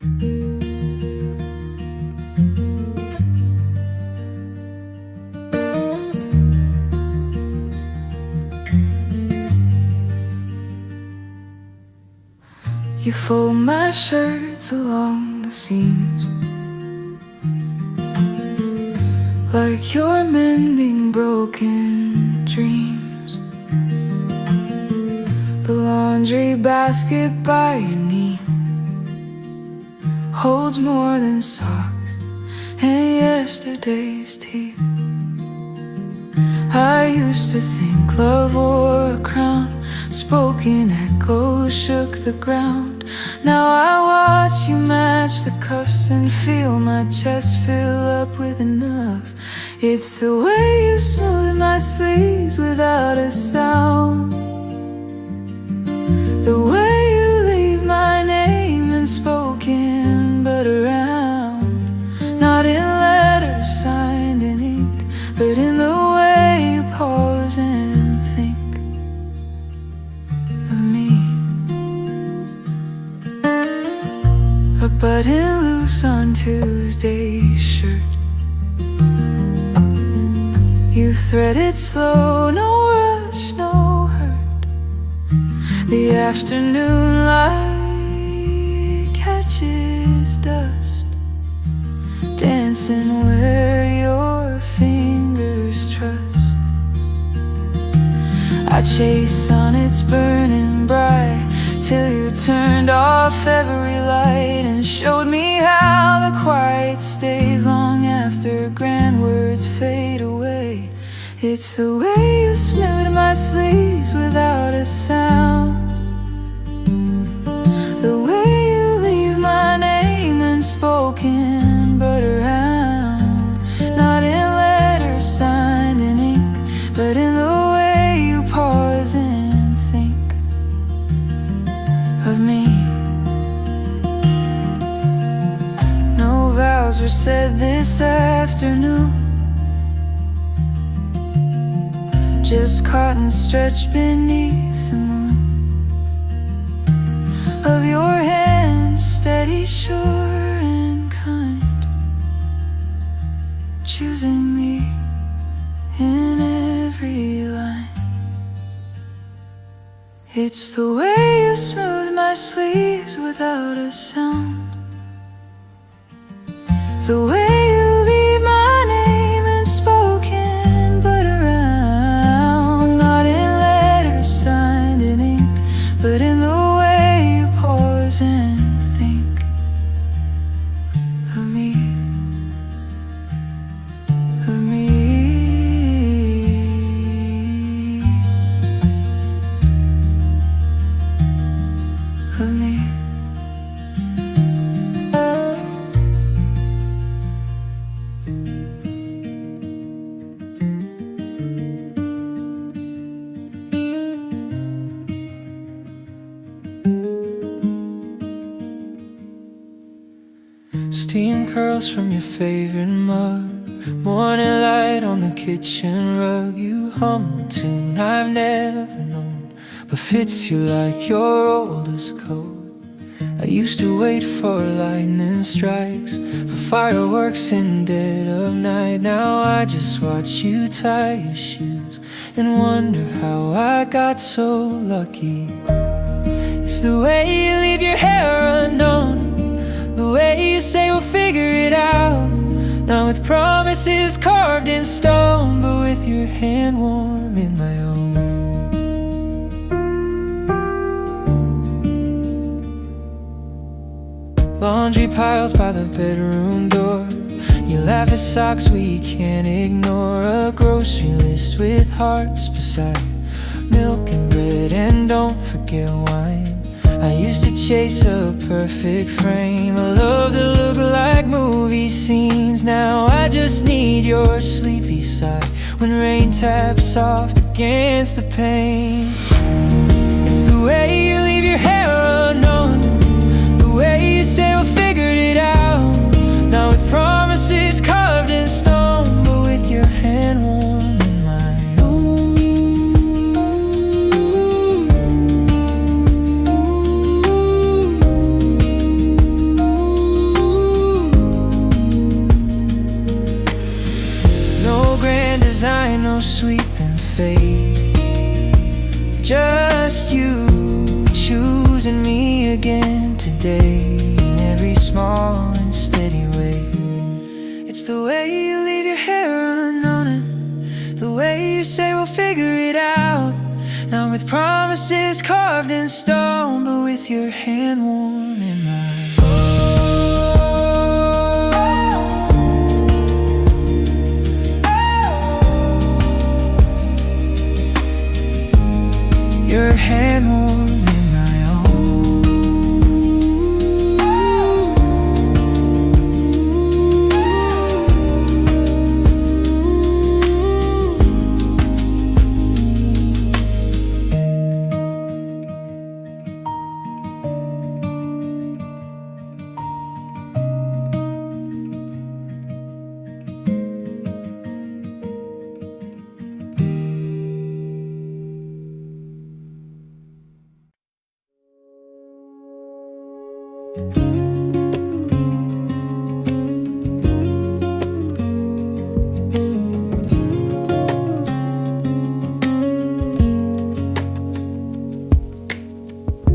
You fold my shirts along the seams, like you're mending broken dreams. The laundry basket by your knee holds more than socks and yesterday's tea. I used to think love wore a crown, spoken echoes shook the ground. Now I watch you match the cuffs and feel my chest fill up with enough. It's the way you smooth my sleeves without a sound, the way you leave my name unspoken but around, not in letters signed in ink, but in the way you pause and think of me. A button loose on Tuesday's shirt, you thread it slow, no rush, no hurt. The afternoon light catches dust, dancing where your fingers trust. I chase sonnets burning bright till you turned off every light and showed me how the quiet stays long after grand words fade away. It's the way you smooth my sleeves without a sound, the way you leave my name unspoken but around, not in letters signed in ink, but in the way you pause and think of me. No vows were said this afternoon, just cotton stretched beneath the moon, of your hands steady, sure and kind, choosing me in every line. It's the way you smooth my sleeves without a sound, the way you leave my name unspoken but around, not in letters signed in ink, but in the way you pause and think of me, of me. Of me. Steam curls from your favorite mug, morning light on the kitchen rug. You hum a tune I've never known, but fits you like your oldest coat. I used to wait for lightning strikes, for fireworks in dead of night. Now I just watch you tie your shoes and wonder how I got so lucky. It's the way you leave your hair undone, the way you say we'll figure it out, not with promises carved in stone, but with your hand warm in my own. Laundry piles by the bedroom door, you laugh at socks we can't ignore. A grocery list with hearts beside milk and bread, and don't forget wine. I used to chase a perfect frame, a love that looked like movie scenes. Now I just need your sleepy side when rain taps soft against the pane. It's the way you leave your hair undone, the way you say we figured it out, not with promises carved in stone, but with your hand warm in my own. fate. Just you choosing me again today, in every small and steady way. It's the way you leave your hair undone, and the way you say we'll figure it out. Not with promises carved in stone, but with your hand warm in mine. Your hand warm in my own.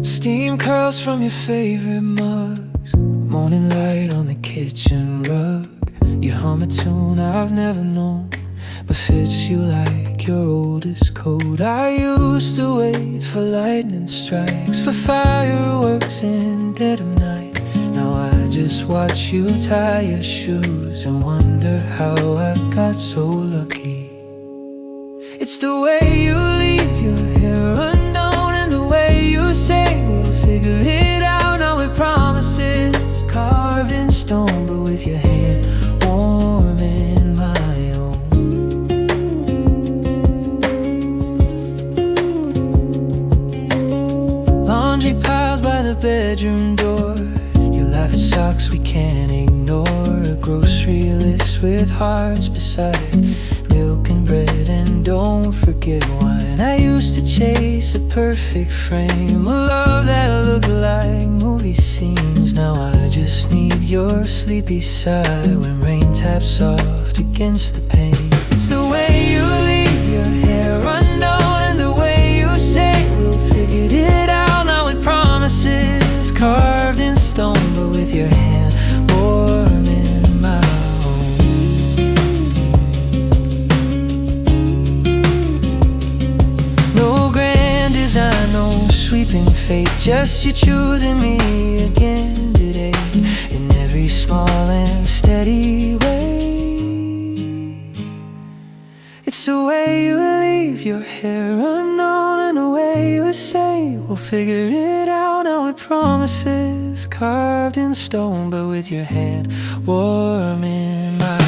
Steam curls from your favorite mugs, morning light on the kitchen rug. You hum a tune I've never known, but fits you like your oldest coat. I used to wait for lightning strikes, for fireworks in dead of night. Now I just watch you tie your shoes and wonder how I got so lucky. It's the way you leave your hair undone, and the way you say we'll figure it out. Now with promises carved in stone, but with your hand warm in my own. Laundry piles by the bedroom door, you laugh at socks we can't ignore. A grocery list with hearts beside it, milk and bread and don't forget wine. I used to chase a perfect frame, a love that looked like movie scenes. Now I just need your sleepy sigh when rain taps soft against the pane. It's the way you leave your hair undone, and the way you say we'll figure it out. Now with promises carved in stone, but with your hand warm in my own. No grand design, no sweeping fate, just you choosing me again today, in every small and steady way. It's the way you leave your hair unknown, and the way you say we'll figure it out. Now with promises carved in stone, but with your hand warm in my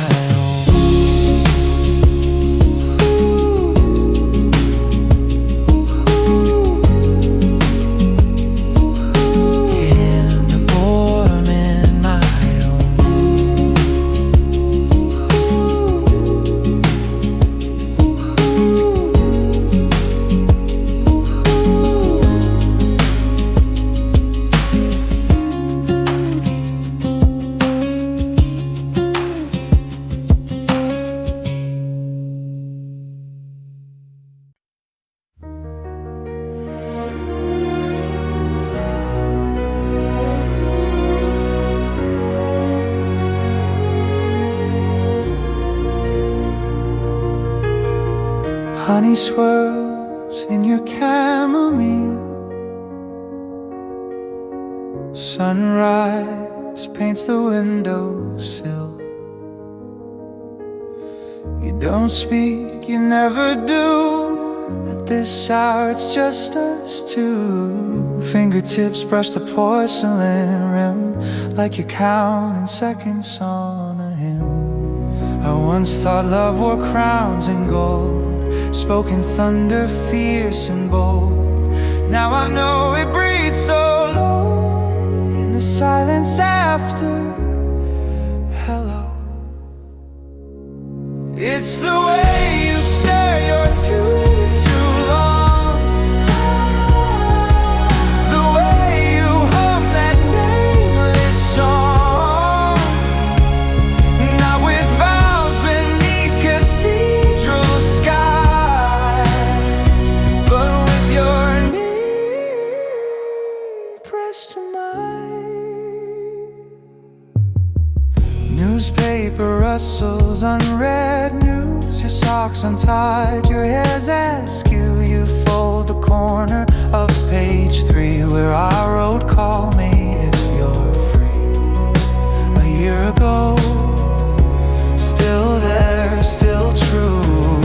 honey swirls in your chamomile. Sunrise paints the windowsill. You don't speak, you never do. At this hour it's just us two. Fingertips brush the porcelain rim, like you're counting seconds on a hymn. I once thought love wore crowns and gold, spoken thunder fierce and bold. Now I know it breathes so low, in the silence after hello. It's the way you stare, you're too long. The way you hum that nameless song. Not with vows beneath cathedral skies, Newspaper rustles, unread news. Your socks untied, your hair's askew. You fold the corner of page 3 where I wrote, call me if you're free. A year ago, still there, still true.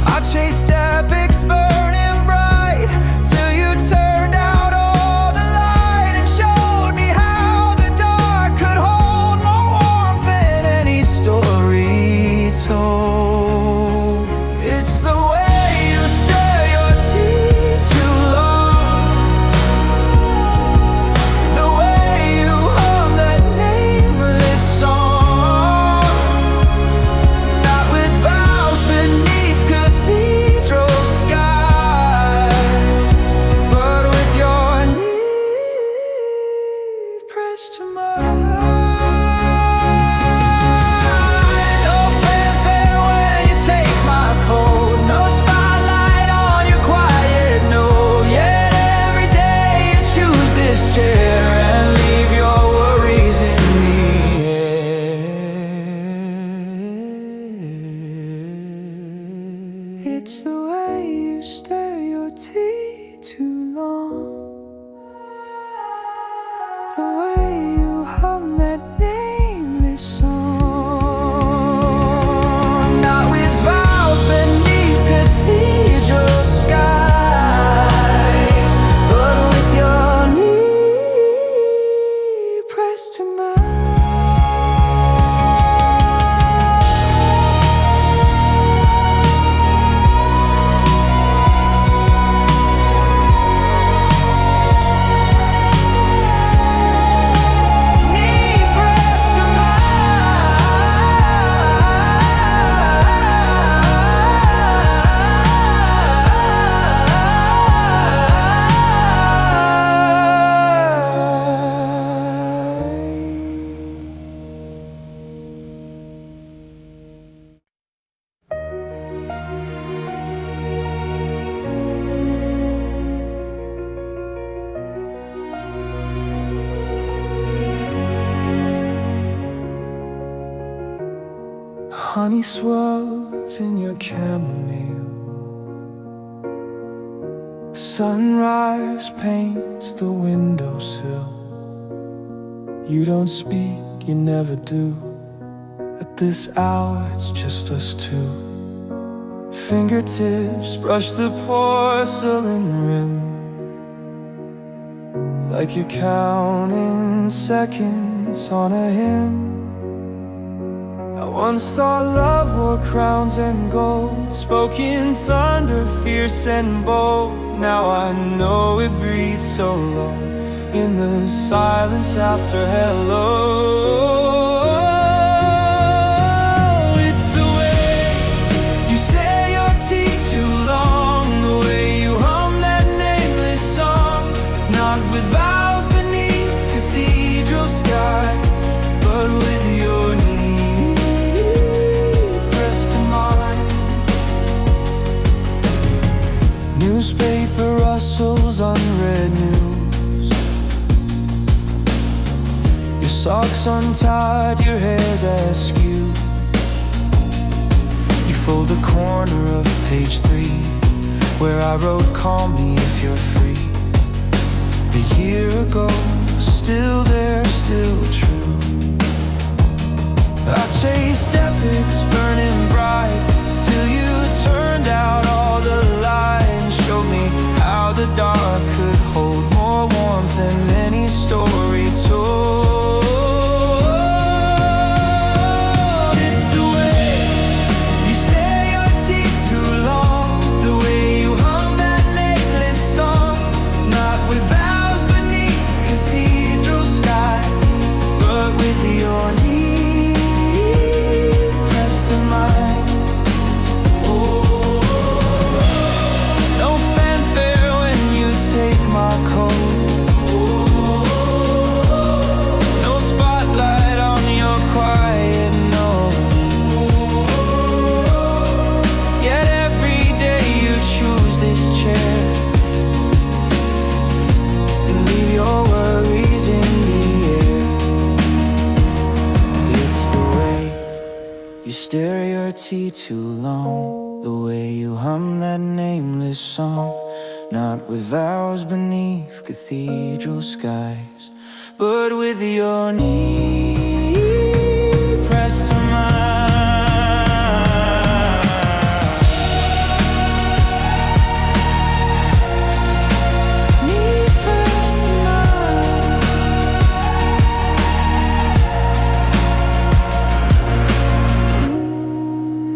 I chased epics burning bright till you turned out all the light and showed me how the dark could hold more warmth than any story told. It's the way you stir your tea too long, the way you hum that nameless song, not with vows beneath cathedral skies, but with your knee pressed to mine. No fanfare when you take my coat, no spotlight on your quiet note. Yet every day you choose this chair and leave your worries in the air. It's the way you stir your tea too long, the way you hum that nameless song, not with vows beneath cathedral skies, but with your knee pressed to mine. Knee pressed to Honey swirls in your chamomile, sunrise paints the windowsill. You don't speak, you never do. At this hour it's just us two. Fingertips brush the porcelain rim, like you're counting seconds on a hymn. I once thought love wore crowns and gold, spoke in thunder, fierce and bold. Now I know it breathes so low in the silence after hello. It's the way you stare your tea too long, the way you hum that nameless song, not with vows beneath cathedral skies, but with your knee pressed to mine. Newspaper rustles, unread news. Your socks untied, your hair's askew. You fold the corner of page 3 where I wrote, call me if you're free. A year ago, still there, still true. I chased epics burning bright till you turned out all the light and showed me how the dark could hold more warmth than any story told. It's the way you stare your tea too long, the way you hum that nameless song, not with vows beneath cathedral skies. eternity too long. The way you hum that nameless song, not with vows beneath cathedral skies, but with your knee pressed to mine. Knee pressed to mine.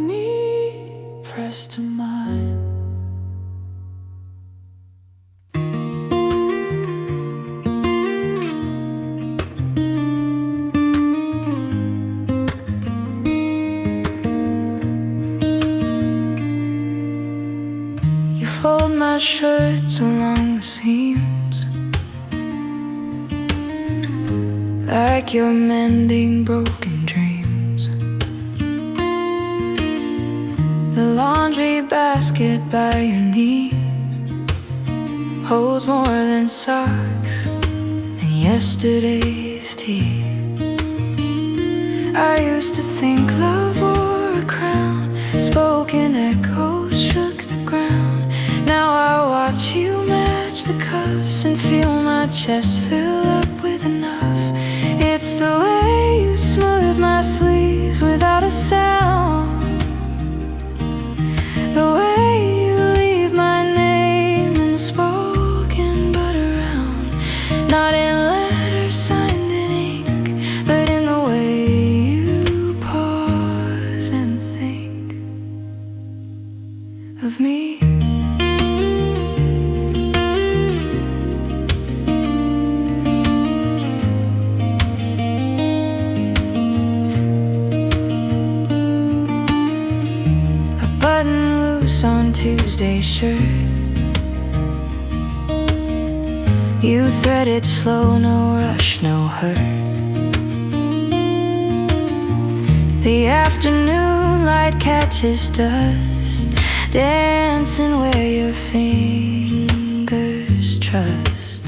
Knee pressed to mine. Fold my shirts along the seams, like you're mending broken dreams. The laundry basket by your knee holds more than socks and yesterday's tea. I used to think love wore a crown, spoken echoes shook the ground. Now I watch you match the cuffs and feel my chest fill up with enough. It's the way you smooth my sleeves without a sound, the way you leave my name unspoken but around, not in letters signed in ink, but in the way you pause and think of me. On Tuesday shirt, you thread it slow, no rush, no hurt. The afternoon light catches dust, dancing where your fingers trust.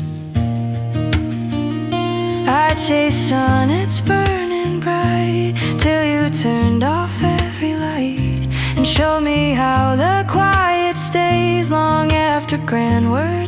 I chase sonnets burning bright till you turned off every light and show me how the quiet stays long after grand words